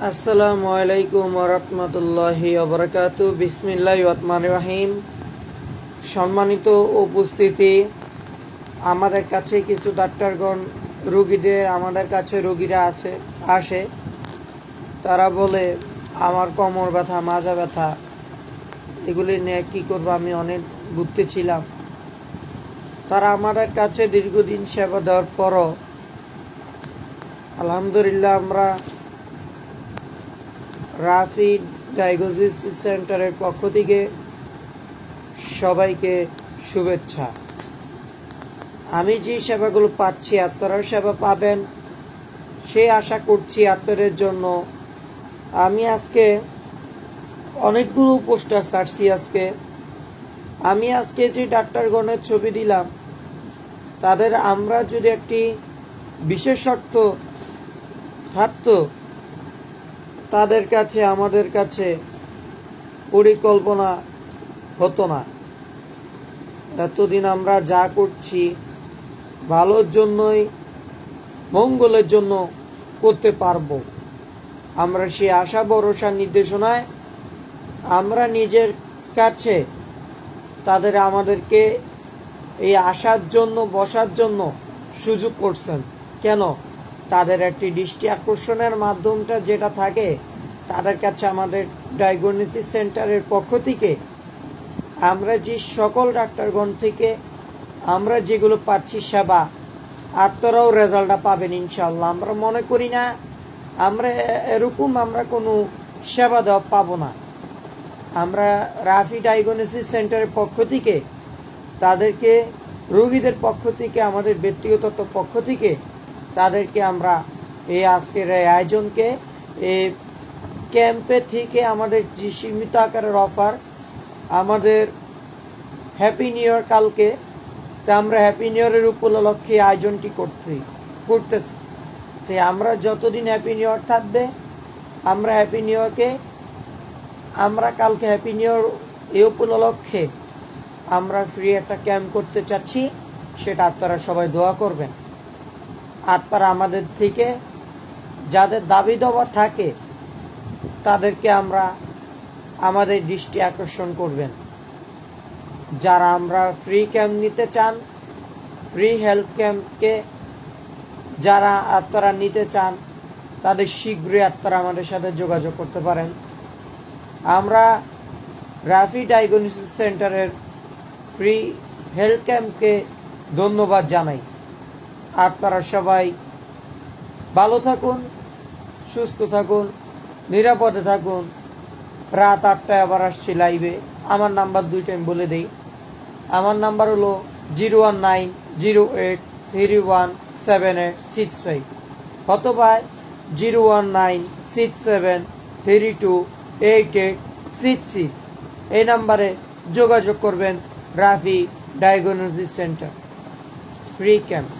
আসসালামু আলাইকুম ওয়া রাহমাতুল্লাহি ওয়া বারাকাতুহু। বিসমিল্লাহির রহমানির রহিম। সম্মানিত উপস্থিতি, আমাদের কাছে কিছু ডাক্তারগণ আমাদের কাছে রোগীরা আসে। তারা বলে আমার কোমর ব্যথা, মাজা ব্যথা, এগুলি নিয়ে কি করব, আমি অনেক ভুগতেছিলাম। তারা আমাদের কাছে দীর্ঘদিন সেবা দেওয়ার পরও আলহামদুলিল্লাহ আমরা রাফি ডায়াগনোস্টিক সেন্টারের পক্ষ থেকে সবাইকে শুভেচ্ছা। আমি যে সেবাগুলো পাচ্ছি আপনারাও সেবা পাবেন সেই আশা করছি আপনাদের জন্য। আমি আজকে অনেকগুলো পোস্টার ছাড়ছি। আমি আজকে যে ডাক্তারগণের ছবি দিলাম, তাদের আমরা যদি একটি বিশেষত্ব থাকতো, তাদের কাছে আমাদের কাছে পরিকল্পনা হতো না। এতদিন আমরা যা করছি ভালোর জন্যই, মঙ্গলের জন্য করতে পারবো। আমরা সেই আশা ভরসা নির্দেশনায় আমরা নিজের কাছে তাদের আমাদেরকে এই আসার জন্য, বসার জন্য সুযোগ করছেন। কেন? তাদের একটি দৃষ্টি আকর্ষণের মাধ্যমটা যেটা থাকে, তাদের কাছে আমাদের ডায়াগনোস্টিক সেন্টারের পক্ষ থেকে আমরা যে সকল ডাক্তারগণ থেকে আমরা যেগুলো পাচ্ছি সেবা, আপনারাও রেজাল্টটা পাবেন ইনশাল্লাহ। আমরা মনে করি না আমরা আমরা কোনো সেবা দেওয়া পাবো না। আমরা রাফি ডায়াগনোস্টিক সেন্টারের পক্ষ থেকে তাদেরকে, রোগীদের পক্ষ থেকে, আমাদের ব্যক্তিগত পক্ষ থেকে তাদেরকে আমরা এই আজকের এই আয়োজনকে, এই ক্যাম্পে থেকে আমাদের যে সীমিত আকারের অফার, আমাদের হ্যাপি নিউ ইয়ার কালকে, তা আমরা হ্যাপি নিউ ইয়ারের উপলক্ষে আয়োজনটি করতেছি। তো আমরা যতদিন হ্যাপি নিউ ইয়ার থাকবে, আমরা হ্যাপি নিউ ইয়ারকে, আমরা কালকে হ্যাপি নিউ ইয়ার এই উপলক্ষে আমরা ফ্রি একটা ক্যাম্প করতে চাচ্ছি। সেটা আপনারা সবাই দোয়া করবেন। আপনারা আমাদের থেকে যাদের দাবি দাওয়া থাকে তাদেরকে আমরা আমাদের দৃষ্টি আকর্ষণ করবেন। যারা আমরা ফ্রি ক্যাম্প নিতে চান, ফ্রি হেলথ ক্যাম্পকে যারা আপনারা নিতে চান, তাদের শীঘ্রই আপনারা আমাদের সাথে যোগাযোগ করতে পারেন। আমরা রাফি ডায়াগনোস্টিক সেন্টারের ফ্রি হেলথ ক্যাম্পকে ধন্যবাদ জানাই। আপনারা সবাই ভালো থাকুন, সুস্থ থাকুন, নিরাপদে থাকুন। রাত 8টায় আবার আসছি লাইভে। আমার নাম্বার 2 টাইম বলে দেই। আমার নাম্বার হলো 01908317865 অথবা 01967328866। এই নাম্বারে যোগাযোগ করবেন। Rafi diagnostic centre free camp.